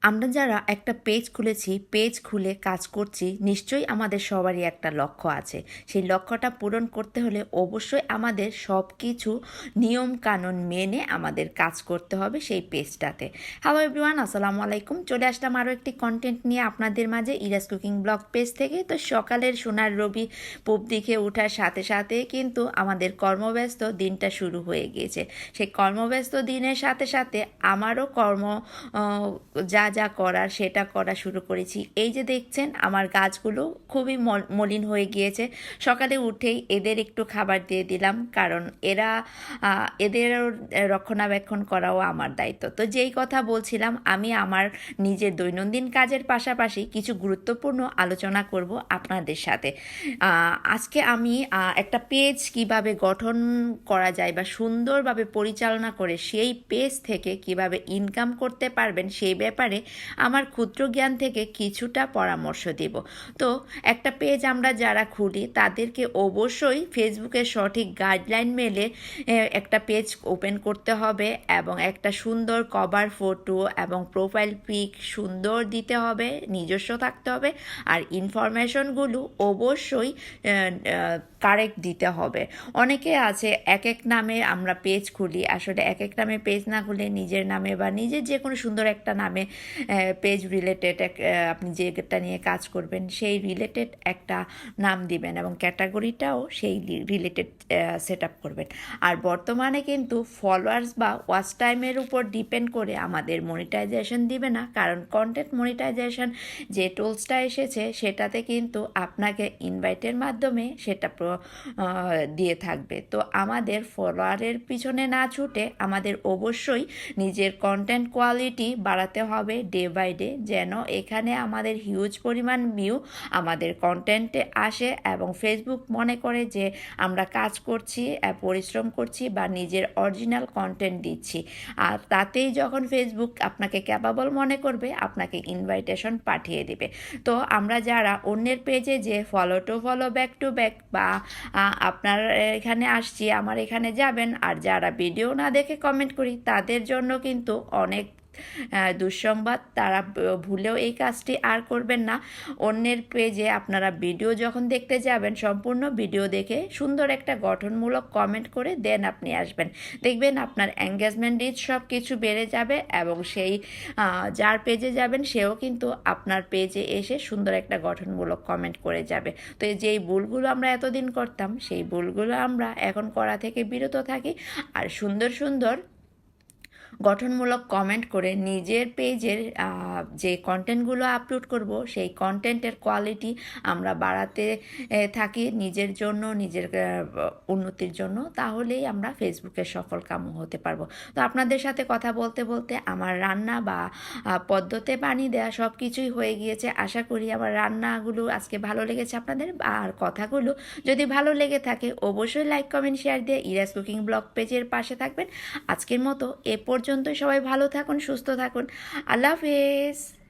আমরা যারা একটা পেজ খুলেছি, পেজ খুলে কাজ করছি, নিশ্চয়ই আমাদের সবারই একটা লক্ষ্য আছে। সেই লক্ষ্যটা পূরণ করতে হলে অবশ্যই আমাদের সব কিছু নিয়মকানুন মেনে আমাদের কাজ করতে হবে সেই পেজটাতে। হ্যালো এভরিওয়ান, আসসালামু আলাইকুম। চলে আসলাম আরও একটি কন্টেন্ট নিয়ে আপনাদের মাঝে ইরাজ কুকিং ব্লগ পেজ থেকে। তো সকালের সোনার রবি পূব দিকে ওঠার সাথে সাথে কিন্তু আমাদের কর্মব্যস্ত দিনটা শুরু হয়ে গিয়েছে। সেই কর্মব্যস্ত দিনের সাথে সাথে আমারও যা যা করার সেটা করা শুরু করেছি। এই যে দেখছেন আমার গাছগুলো খুবই মলিন হয়ে গিয়েছে। সকালে উঠেই এদের একটু খাবার দিয়ে দিলাম, কারণ এদের রক্ষণাবেক্ষণ করাও আমার দায়িত্ব। তো যেই কথা বলছিলাম, আমি আমার নিজের দৈনন্দিন কাজের পাশাপাশি কিছু গুরুত্বপূর্ণ আলোচনা করব আপনাদের সাথে। আজকে আমি একটা পেজ কিভাবে গঠন করা যায় বা সুন্দরভাবে পরিচালনা করে সেই পেজ থেকে কিভাবে ইনকাম করতে পারবেন সেই ব্যাপারে আমার ক্ষুদ্র জ্ঞান থেকে কিছুটা পরামর্শ দিব। তো একটা পেজ আমরা যারা খুলি তাদেরকে অবশ্যই ফেসবুকের সঠিক গাইডলাইন মেলে একটা পেজ ওপেন করতে হবে এবং একটা সুন্দর কভার ফটো এবং প্রোফাইল পিক সুন্দর দিতে হবে, নিজস্ব থাকতে হবে, আর ইনফরমেশনগুলো অবশ্যই কারেক্ট দিতে হবে। অনেকে আছে এক এক নামে আমরা পেজ খুলি, আসলে এক এক নামে পেজ না খুলে নিজের নামে বা নিজের যে কোনো সুন্দর একটা নামে পেজ রিলেটেড আপনি যেটা নিয়ে কাজ করবেন সেই রিলেটেড একটা নাম দিবেন এবং ক্যাটাগরিটাও সেই রিলেটেড সেট আপ করবেন। আর বর্তমানে কিন্তু ফলোয়ার্স বা ওয়াচ টাইমের উপর ডিপেন্ড করে আমাদের মনিটাইজেশন দিবে না, কারণ কন্টেন্ট মনিটাইজেশন যে টুলসটা এসেছে সেটাতে কিন্তু আপনাকে ইনভাইটের মাধ্যমে সেটা দিয়ে থাকবে। তো আমাদের ফলোয়ারের পিছনে না ছুটে আমাদের অবশ্যই নিজের কন্টেন্ট কোয়ালিটি বাড়াতে হবে ডে বাই ডে, যেন এখানে আমাদের হিউজ পরিমাণ ভিউ আমাদের কন্টেন্টে আসে এবং ফেসবুক মনে করে যে আমরা কাজ করছি, পরিশ্রম করছি বা নিজের অরিজিনাল কন্টেন্ট দিচ্ছি। আর তাতেই যখন ফেসবুক আপনাকে ক্যাপাবল মনে করবে, আপনাকে ইনভাইটেশন পাঠিয়ে দেবে। তো আমরা যারা অন্যের পেজে যে follow to follow back to back বা আপনার এখানে আসছি আমার এখানে যাবেন, আর যারা ভিডিও না দেখে কমেন্ট করি তাদের জন্য কিন্তু অনেক দুঃসংবাদ। তারা ভুলেও এই কাজটি আর করবেন না। অন্যের পেজে আপনারা ভিডিও যখন দেখতে যাবেন, সম্পূর্ণ ভিডিও দেখে সুন্দর একটা গঠনমূলক কমেন্ট করে দেন আপনি আসবেন, দেখবেন আপনার এঙ্গেজমেন্ট রিচ সব কিছু বেড়ে যাবে এবং সেই যার পেজে যাবেন সেও কিন্তু আপনার পেজে এসে সুন্দর একটা গঠনমূলক কমেন্ট করে যাবে। তো যেই ভুলগুলো আমরা এতদিন করতাম সেই ভুলগুলো আমরা এখন করা থেকে বিরত থাকি, আর সুন্দর সুন্দর গঠনমূলক কমেন্ট করে নিজের পেজের যে কন্টেন্টগুলো আপলোড করব সেই কন্টেন্টের কোয়ালিটি আমরা বাড়াতে থাকি নিজের জন্য, নিজের উন্নতির জন্য। তাহলেই আমরা ফেসবুকের সফল কাম হতে পারবো। তো আপনাদের সাথে কথা বলতে বলতে আমার রান্না বা পদ্ধতি পানি দেওয়া সব কিছুই হয়ে গিয়েছে। আশা করি আমার রান্নাগুলো আজকে ভালো লেগেছে আপনাদের, আর কথাগুলো যদি ভালো লেগে থাকে অবশ্যই লাইক কমেন্ট শেয়ার দিয়ে ইরাজ কুকিং ব্লগ পেজের পাশে থাকবেন। আজকের মতো এ পর্যন্তই। সবাই ভালো থাকুন, সুস্থ থাকুন। আল্লাহ হাফেজ।